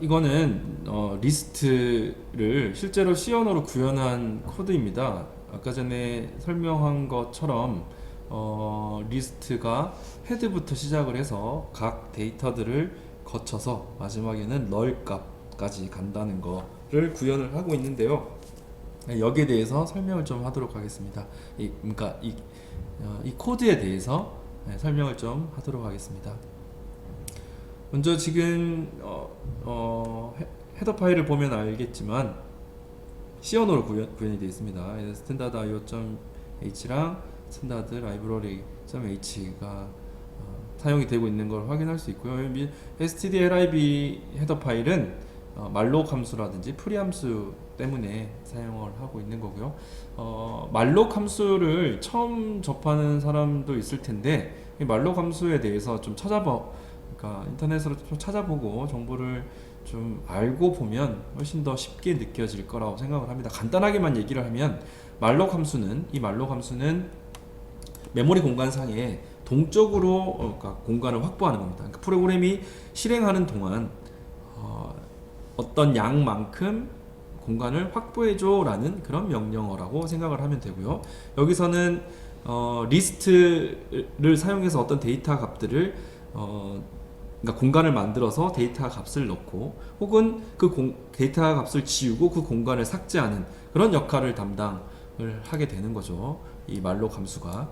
이거는 리스트를 실제로 C 언어로 구현한 코드입니다. 아까 전에 설명한 것처럼 리스트가 헤드부터 시작을 해서 각 데이터들을 거쳐서 마지막에는 널 값까지 간다는 거를 구현을 하고 있는데요. 여기에 대해서 설명을 좀 하도록 하겠습니다. 그러니까 이 코드에 대해서 설명을 좀 하도록 하겠습니다. 먼저 지금 헤더 파일을 보면 알겠지만 C 언어로 구현이 되어 있습니다. 스탠다드 io.h랑 스탠다드 library.h가 사용이 되고 있는 걸 확인할 수 있고요. stdlib 헤더 파일은 말록 함수라든지 프리 함수 때문에 사용을 하고 있는 거고요. 말록 함수를 처음 접하는 사람도 있을 텐데 이 말록 함수에 대해서 좀 그러니까 인터넷으로 좀 찾아보고 정보를 좀 알고 보면 훨씬 더 쉽게 느껴질 거라고 생각을 합니다. 간단하게만 얘기를 하면 이 말록 함수는 메모리 공간상에 동적으로 그러니까 공간을 확보하는 겁니다. 그러니까 프로그램이 실행하는 동안 어떤 양만큼 공간을 확보해줘 라는 그런 명령어라고 생각을 하면 되고요. 여기서는 리스트를 사용해서 어떤 데이터 값들을 그러니까 공간을 만들어서 데이터 값을 넣고 혹은 데이터 값을 지우고 그 공간을 삭제하는 그런 역할을 담당을 하게 되는 거죠. 이 말록 함수가.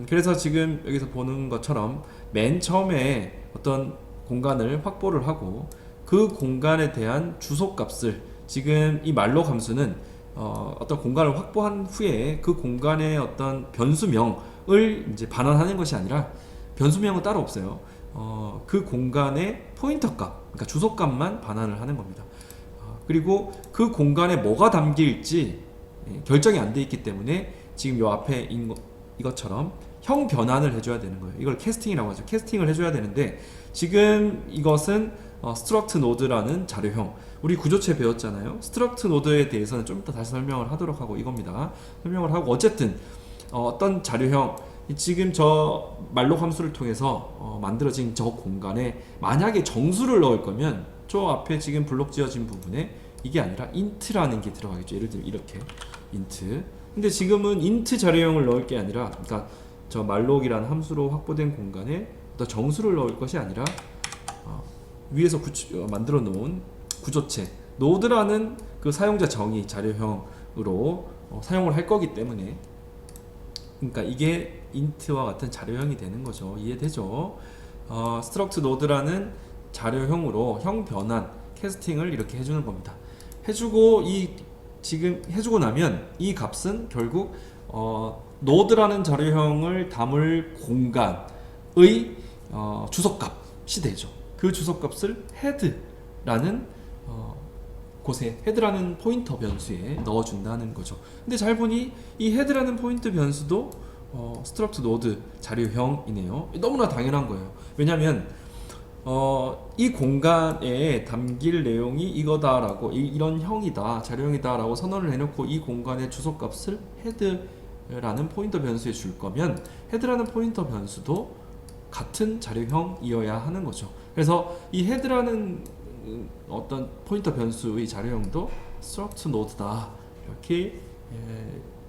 그래서 지금 여기서 보는 것처럼 맨 처음에 어떤 공간을 확보를 하고 그 공간에 대한 주소 값을 지금 이 말록 함수는 어떤 공간을 확보한 후에 그 공간의 어떤 변수명을 이제 반환하는 것이 아니라 변수명은 따로 없어요. 그 공간의 포인터 값, 그러니까 주소 값만 반환을 하는 겁니다. 그리고 그 공간에 뭐가 담길지 결정이 안 돼 있기 때문에 지금 요 앞에 이것처럼 형 변환을 해줘야 되는 거예요. 이걸 캐스팅이라고 하죠. 캐스팅을 해줘야 되는데 지금 이것은 struct node라는 자료형, 우리 구조체 배웠잖아요. struct node에 대해서는 좀 이따 다시 설명을 하도록 하고 이겁니다. 설명을 하고 어쨌든 어떤 자료형, 지금 저 말록 함수를 통해서 만들어진 저 공간에 만약에 정수를 넣을 거면 저 앞에 지금 블록 지어진 부분에 이게 아니라 int라는 게 들어가겠죠. 예를 들면 이렇게 int. 근데 지금은 int 자료형을 넣을 게 아니라, 그러니까 저 말록이라는 함수로 확보된 공간에 어떤 정수를 넣을 것이 아니라 위에서 만들어 놓은 구조체 노드라는 그 사용자 정의 자료형으로 사용을 할 거기 때문에, 그러니까 이게 int와 같은 자료형이 되는 거죠. 이해되죠? struct node라는 자료형으로 형 변환 캐스팅을 이렇게 해주는 겁니다. 지금 해주고 나면 이 값은 결국 node라는 자료형을 담을 공간의 주소값이 되죠. 그 주소값을 head라는 곳에 헤드라는 포인터 변수에 넣어준다는 거죠. 근데 잘 보니 이 헤드라는 포인터 변수도 struct node 자료형이네요. 너무나 당연한 거예요. 왜냐하면 이 공간에 담길 내용이 이거다라고 이런 형이다, 자료형이다라고 선언을 해놓고 이 공간의 주소값을 헤드라는 포인터 변수에 줄 거면 헤드라는 포인터 변수도 같은 자료형이어야 하는 거죠. 그래서 이 헤드라는 어떤 포인터 변수의 자료형도 struct node다, 이렇게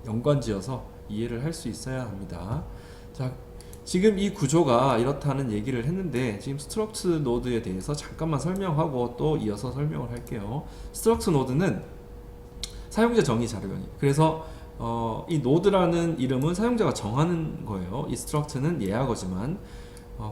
연관지어서 이해를 할 수 있어야 합니다. 자, 지금 이 구조가 이렇다는 얘기를 했는데 지금 struct node에 대해서 잠깐만 설명하고 또 이어서 설명을 할게요. struct node는 사용자 정의 자료형이, 그래서 이 node라는 이름은 사용자가 정하는 거예요. 이 struct는 예하거지만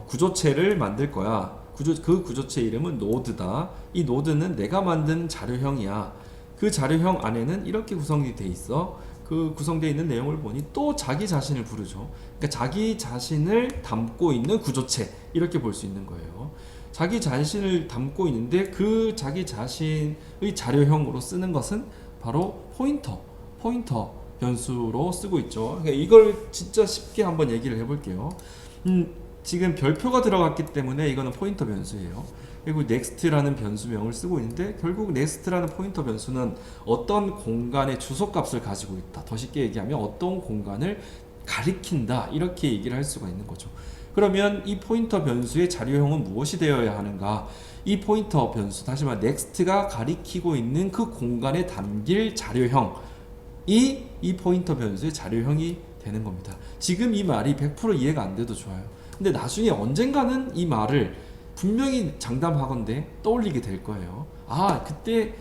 구조체를 만들 거야. 그 구조체 이름은 노드다. 이 노드는 내가 만든 자료형이야. 그 자료형 안에는 이렇게 구성이 돼 있어. 그 구성되어 있는 내용을 보니 또 자기 자신을 부르죠. 그러니까 자기 자신을 담고 있는 구조체, 이렇게 볼 수 있는 거예요. 자기 자신을 담고 있는데 그 자기 자신의 자료형으로 쓰는 것은 바로 포인터 변수로 쓰고 있죠. 그러니까 이걸 진짜 쉽게 한번 얘기를 해볼게요. 지금 별표가 들어갔기 때문에 이거는 포인터 변수예요. 그리고 next라는 변수명을 쓰고 있는데 결국 next라는 포인터 변수는 어떤 공간의 주소값을 가지고 있다. 더 쉽게 얘기하면 어떤 공간을 가리킨다, 이렇게 얘기를 할 수가 있는 거죠. 그러면 이 포인터 변수의 자료형은 무엇이 되어야 하는가? 이 포인터 변수, 다시 말해 next가 가리키고 있는 그 공간에 담길 자료형이 이 포인터 변수의 자료형이 되는 겁니다. 지금 이 말이 100% 이해가 안 돼도 좋아요. 근데 나중에 언젠가는 이 말을 분명히 장담하건대 떠올리게 될 거예요. 아, 그때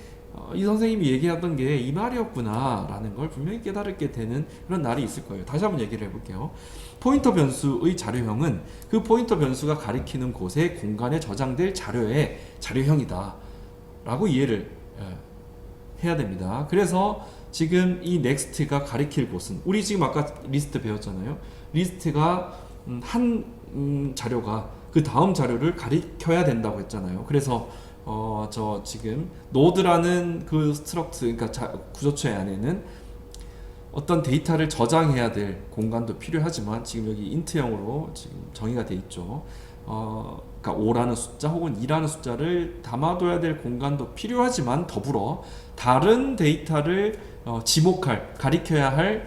이 선생님이 얘기하던 게 이 말이었구나 라는 걸 분명히 깨달게 되는 그런 날이 있을 거예요. 다시 한번 얘기를 해볼게요. 포인터 변수의 자료형은 그 포인터 변수가 가리키는 곳에 공간에 저장될 자료의 자료형이다 라고 이해를 해야 됩니다. 그래서 지금 이 next가 가리킬 곳은, 우리 지금 아까 리스트 배웠잖아요. 리스트가 한 자료가 그 다음 자료를 가리켜야 된다고 했잖아요. 그래서 저 지금 노드라는 그 스트럭트, 그러니까 구조체 안에는 어떤 데이터를 저장해야 될 공간도 필요하지만 지금 여기 인트형으로 지금 정의가 돼 있죠. 그러니까 5라는 숫자 혹은 2라는 숫자를 담아둬야 될 공간도 필요하지만 더불어 다른 데이터를 지목할, 가리켜야 할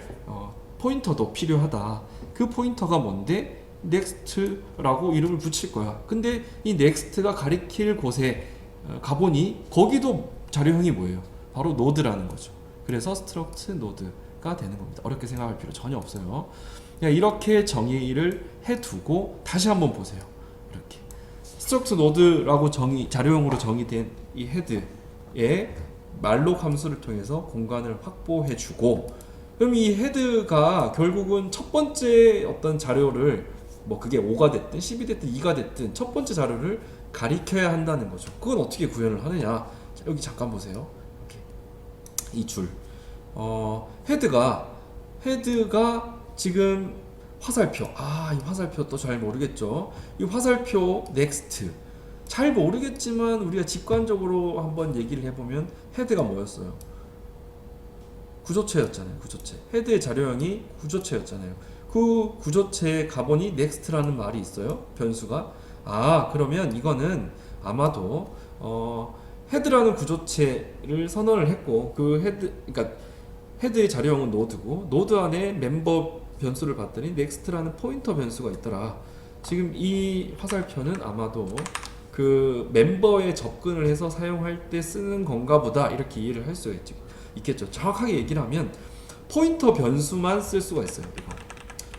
포인터도 필요하다. 그 포인터가 뭔데? next라고 이름을 붙일 거야. 근데 이 next가 가리킬 곳에 가보니 거기도 자료형이 뭐예요? 바로 노드라는 거죠. 그래서 struct node가 되는 겁니다. 어렵게 생각할 필요 전혀 없어요. 이렇게 정의를 해두고 다시 한번 보세요. 이렇게 struct node라고 자료형으로 정의된 이 헤드에 malloc 함수를 통해서 공간을 확보해주고, 그럼 이 헤드가 결국은 첫 번째 어떤 자료를 뭐 그게 5가 됐든 10이 됐든 2가 됐든 첫 번째 자료를 가리켜야 한다는 거죠. 그건 어떻게 구현을 하느냐? 여기 잠깐 보세요. 이렇게 이 줄. 헤드가 지금 화살표. 이 화살표 또 잘 모르겠죠. 이 화살표 next. 잘 모르겠지만 우리가 직관적으로 한번 얘기를 해보면 헤드가 뭐였어요? 구조체였잖아요. 구조체. 헤드의 자료형이 구조체였잖아요. 그 구조체에 가보니 next라는 말이 있어요. 변수가. 그러면 이거는 아마도 헤드라는 구조체를 선언을 했고, 그 그러니까 헤드의 자료형은 노드고, 노드 안에 멤버 변수를 봤더니 next라는 포인터 변수가 있더라. 지금 이 화살표는 아마도 그 멤버에 접근을 해서 사용할 때 쓰는 건가 보다, 이렇게 이해를 할 수가 있겠죠. 정확하게 얘기를 하면 포인터 변수만 쓸 수가 있어요. 이거.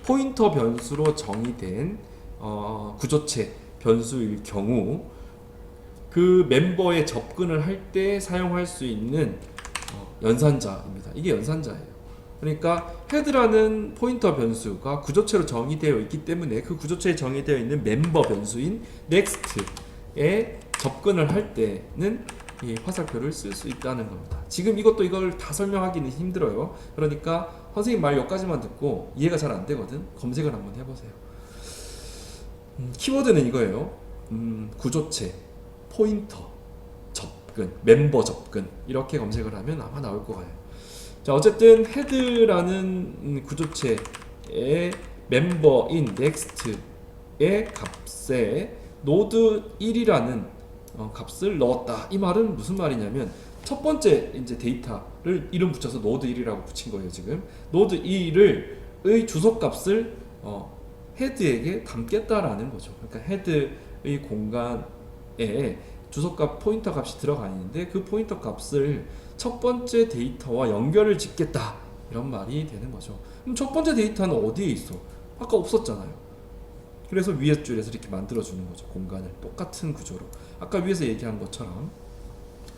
포인터 변수로 정의된 구조체 변수일 경우 그 멤버에 접근을 할 때 사용할 수 있는 연산자입니다. 이게 연산자예요. 그러니까 헤드라는 포인터 변수가 구조체로 정의되어 있기 때문에 그 구조체에 정의되어 있는 멤버 변수인 next에 접근을 할 때는 이 화살표를 쓸 수 있다는 겁니다. 지금 이걸 다 설명하기는 힘들어요. 그러니까 선생님 말 여기까지만 듣고 이해가 잘 안 되거든. 검색을 한번 해보세요. 키워드는 이거예요. 구조체, 포인터, 접근, 멤버 접근, 이렇게 검색을 하면 아마 나올 것 같아요. 자, 어쨌든 헤드라는 구조체의 멤버인 next의 값에 노드 1이라는 값을 넣었다. 이 말은 무슨 말이냐면 첫 번째 이제 데이터를 이름 붙여서 노드 1이라고 붙인 거예요. 지금 노드 1의 주소값을 헤드에게 담겠다라는 거죠. 그러니까 헤드의 공간에 주소값 포인터 값이 들어가 있는데 그 포인터 값을 첫 번째 데이터와 연결을 짓겠다, 이런 말이 되는 거죠. 그럼 첫 번째 데이터는 어디에 있어? 아까 없었잖아요. 그래서 위에 줄에서 이렇게 만들어주는 거죠. 공간을 똑같은 구조로. 아까 위에서 얘기한 것처럼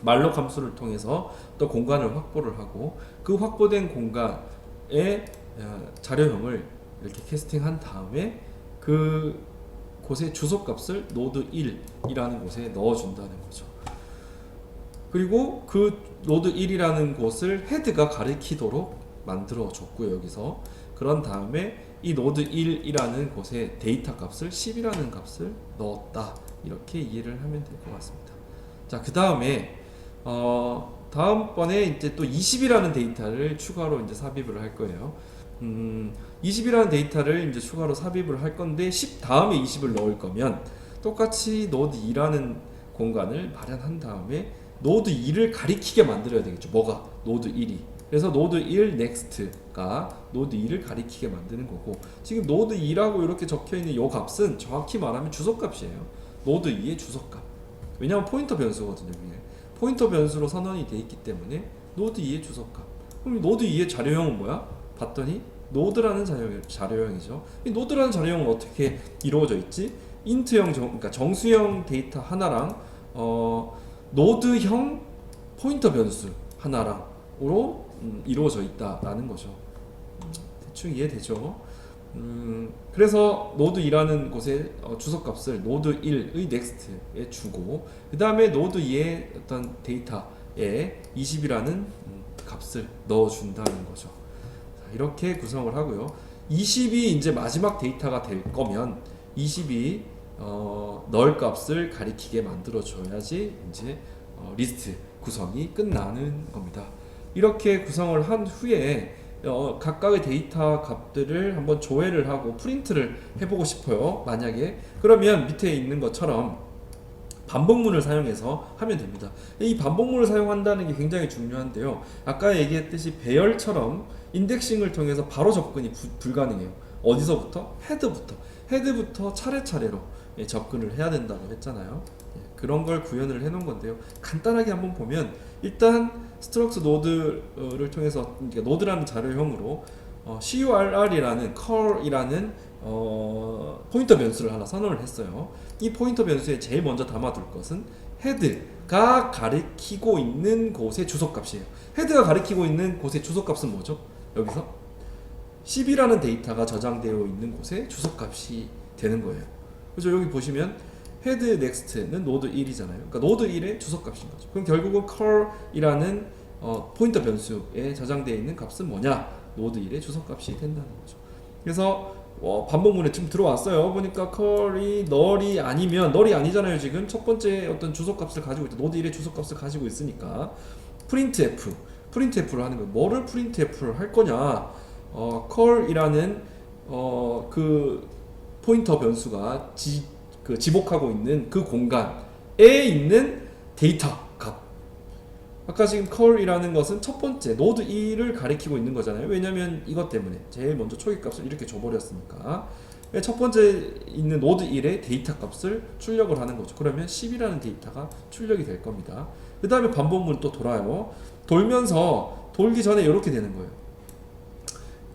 malloc 함수를 통해서 또 공간을 확보를 하고, 그 확보된 공간의 자료형을 이렇게 캐스팅한 다음에 그 곳의 주소값을 노드 1이라는 곳에 넣어준다는 거죠. 그리고 그 노드 1이라는 곳을 헤드가 가리키도록 만들어줬고요. 여기서 그런 다음에 이 노드 1이라는 곳에 데이터 값을 10이라는 값을 넣었다, 이렇게 이해를 하면 될 것 같습니다. 자, 그 다음에 다음번에 이제 또 20이라는 데이터를 추가로 이제 삽입을 할 거예요. 20이라는 데이터를 이제 추가로 삽입을 할 건데 10 다음에 20을 넣을 거면 똑같이 노드 2라는 공간을 마련한 다음에 노드 2를 가리키게 만들어야 되겠죠. 뭐가? 노드 1이. 그래서 노드 1 next가 노드 2를 가리키게 만드는 거고, 지금 노드 2라고 이렇게 적혀 있는 이 값은 정확히 말하면 주소값이에요. 노드 2의 주소값. 왜냐하면 포인터 변수거든요. 이게 포인터 변수로 선언이 돼 있기 때문에 노드 2의 주소값. 그럼 노드 2의 자료형은 뭐야? 봤더니 노드라는 자료형이죠. 이 노드라는 자료형은 어떻게 이루어져 있지? 인트형 그러니까 정수형 데이터 하나랑 노드형 포인터 변수 하나랑으로 이루어져 있다라는 거죠. 대충 이해되죠? 그래서 노드 2라는 곳에 주소값을 노드 1의 next에 주고, 그 다음에 노드 2의 어떤 데이터에 20이라는 값을 넣어준다는 거죠. 자, 이렇게 구성을 하고요. 20이 이제 마지막 데이터가 될 거면 20이 null 값을 가리키게 만들어줘야지 이제 리스트 구성이 끝나는 겁니다. 이렇게 구성을 한 후에 각각의 데이터 값들을 한번 조회를 하고 프린트를 해보고 싶어요. 만약에 그러면 밑에 있는 것처럼 반복문을 사용해서 하면 됩니다. 이 반복문을 사용한다는 게 굉장히 중요한데요. 아까 얘기했듯이 배열처럼 인덱싱을 통해서 바로 접근이 불가능해요. 어디서부터? 헤드부터 차례차례로 접근을 해야 된다고 했잖아요. 그런 걸 구현을 해 놓은 건데요. 간단하게 한번 보면 일단 스트럭스 노드를 통해서, 그러니까 노드라는 자료형으로 curr이라는 포인터 변수를 하나 선언을 했어요. 이 포인터 변수에 제일 먼저 담아둘 것은 헤드가 가리키고 있는 곳의 주소값이에요. 헤드가 가리키고 있는 곳의 주소값은 뭐죠? 여기서 10이라는 데이터가 저장되어 있는 곳의 주소값이 되는 거예요. 그래서 여기 보시면 헤드 넥스트는 노드 1이잖아요. 그러니까 노드 1의 주소값인 거죠. 그럼 결국은 cur이라는 포인터 변수에 저장되어 있는 값은 뭐냐? 노드 1의 주소값이 된다는 거죠. 그래서 반복문에 지금 들어왔어요. 보니까 cur이 null이 아니잖아요. 지금 첫 번째 어떤 주소값을 가지고 있다. 노드 1의 주소값을 가지고 있으니까 printf를 하는 거예요. 뭐를 printf를 할 거냐? cur이라는 그 포인터 변수가 지목하고 있는 그 공간에 있는 데이터 값. 아까 지금 cur이라는 것은 첫 번째 노드 1을 가리키고 있는 거잖아요. 왜냐면 이것 때문에 제일 먼저 초기값을 이렇게 줘버렸으니까 첫 번째 있는 노드 1의 데이터 값을 출력을 하는 거죠. 그러면 10이라는 데이터가 출력이 될 겁니다. 그 다음에 반복문 또 돌아요. 돌면서 돌기 전에 이렇게 되는 거예요.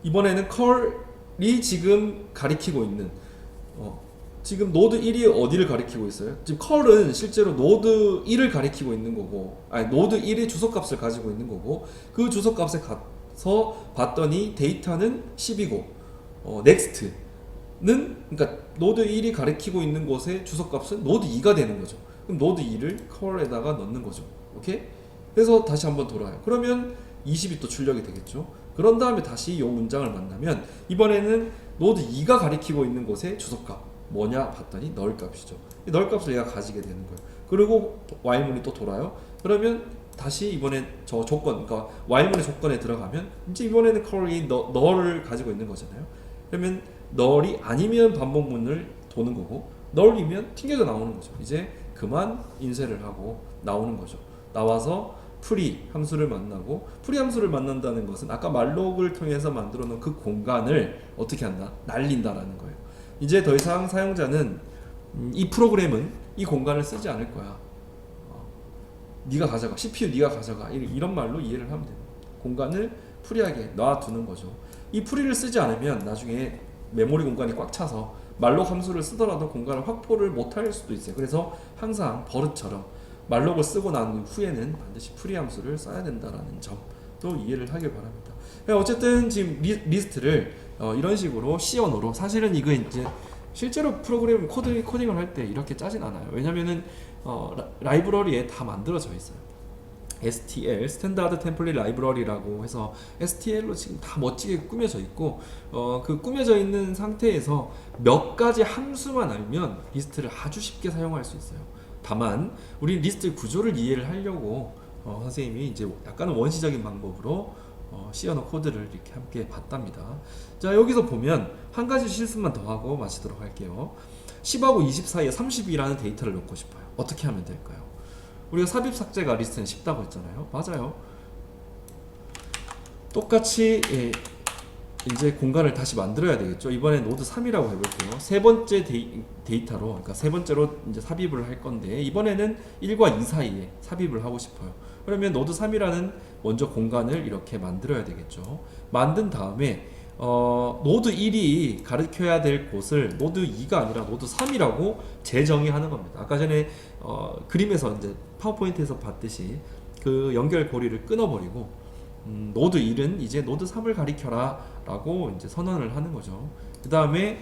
이번에는 cur이 지금 가리키고 있는 지금 노드 1이 어디를 가리키고 있어요? 지금 cur은 실제로 노드 1을 가리키고 있는 거고, 아니 노드 1의 주소값을 가지고 있는 거고, 그 주소값에 가서 봤더니 데이터는 10이고 next는, 그러니까 노드 1이 가리키고 있는 곳의 주소값은 노드 2가 되는 거죠. 그럼 노드 2를 cur에다가 넣는 거죠. 오케이? 그래서 다시 한번 돌아요. 그러면 20이 또 출력이 되겠죠. 그런 다음에 다시 이 문장을 만나면 이번에는 노드 2가 가리키고 있는 곳의 주소값 뭐냐 봤더니 null 값이죠. 이 null 값을 얘가 가지게 되는 거예요. 그리고 while문이 또 돌아요. 그러면 다시 이번에 저 조건, 그러니까 while문의 조건에 들어가면 이제 이번에는 cur이 null을 가지고 있는 거잖아요. 그러면 null이 아니면 반복문을 도는 거고, null이면 튕겨져 나오는 거죠. 이제 그만 인쇄를 하고 나오는 거죠. 나와서 프리 함수를 만나고, 프리 함수를 만난다는 것은 아까 말록을 통해서 만들어 놓은 그 공간을 어떻게 한다? 날린다라는 거예요. 이제 더 이상 사용자는 이 프로그램은 이 공간을 쓰지 않을 거야. 네가 가져가, CPU 네가 가져가, 이런 말로 이해를 하면 돼요. 공간을 프리하게 놔두는 거죠. 이 프리를 쓰지 않으면 나중에 메모리 공간이 꽉 차서 말록 함수를 쓰더라도 공간을 확보를 못할 수도 있어요. 그래서 항상 버릇처럼 말록을 쓰고 난 후에는 반드시 프리 함수를 써야 된다라는 점도 이해를 하길 바랍니다. 어쨌든 지금 리스트를 이런 식으로 C 언어로, 사실은 이거 이제 실제로 프로그램 코딩을 할 때 이렇게 짜진 않아요. 왜냐면은 라이브러리에 다 만들어져 있어요. STL, 스탠다드 템플릿 라이브러리라고 해서 STL로 지금 다 멋지게 꾸며져 있고, 그 꾸며져 있는 상태에서 몇 가지 함수만 알면 리스트를 아주 쉽게 사용할 수 있어요. 다만 우리 리스트 구조를 이해를 하려고 선생님이 이제 약간은 원시적인 방법으로 C 언어 코드를 이렇게 함께 봤답니다. 자, 여기서 보면 한 가지 실습만 더 하고 마치도록 할게요. 10하고 20 사이에 30이라는 데이터를 넣고 싶어요. 어떻게 하면 될까요? 우리가 삽입 삭제가 리스트는 쉽다고 했잖아요. 맞아요. 똑같이 이제 공간을 다시 만들어야 되겠죠. 이번에 노드 3이라고 해볼게요. 세 번째 데이터로, 그러니까 세 번째로 이제 삽입을 할 건데, 이번에는 1과 2 사이에 삽입을 하고 싶어요. 그러면 노드 3이라는 먼저 공간을 이렇게 만들어야 되겠죠. 만든 다음에 노드 1이 가리켜야 될 곳을 노드 2가 아니라 노드 3이라고 재정의하는 겁니다. 아까 전에 그림에서 이제 파워포인트에서 봤듯이 그 연결고리를 끊어버리고 노드 1은 이제 노드 3을 가리켜라 라고 이제 선언을 하는 거죠. 그 다음에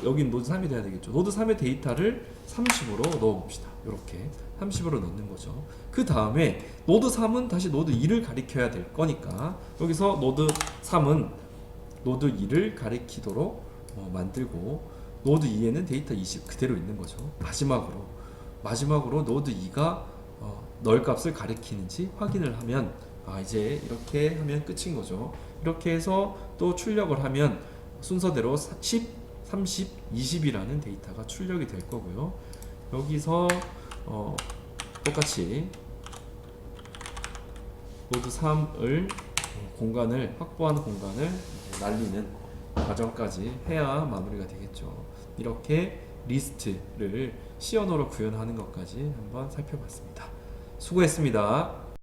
여긴 노드 3이 돼야 되겠죠. 노드 3의 데이터를 30으로 넣어 봅시다. 이렇게 30으로 넣는 거죠. 그 다음에 노드 3은 다시 노드 2를 가리켜야 될 거니까 여기서 노드 3은 노드 2를 가리키도록 만들고, 노드 2에는 데이터 20 그대로 있는 거죠. 마지막으로 노드 2가 널 값을 가리키는지 확인을 하면, 이제 이렇게 하면 끝인 거죠. 이렇게 해서 또 출력을 하면 순서대로 10, 30, 20이라는 데이터가 출력이 될 거고요. 여기서 똑같이 노드 3을 확보한 공간을 날리는 과정까지 해야 마무리가 되겠죠. 이렇게 리스트를 C 언어로 구현하는 것까지 한번 살펴봤습니다. 수고했습니다.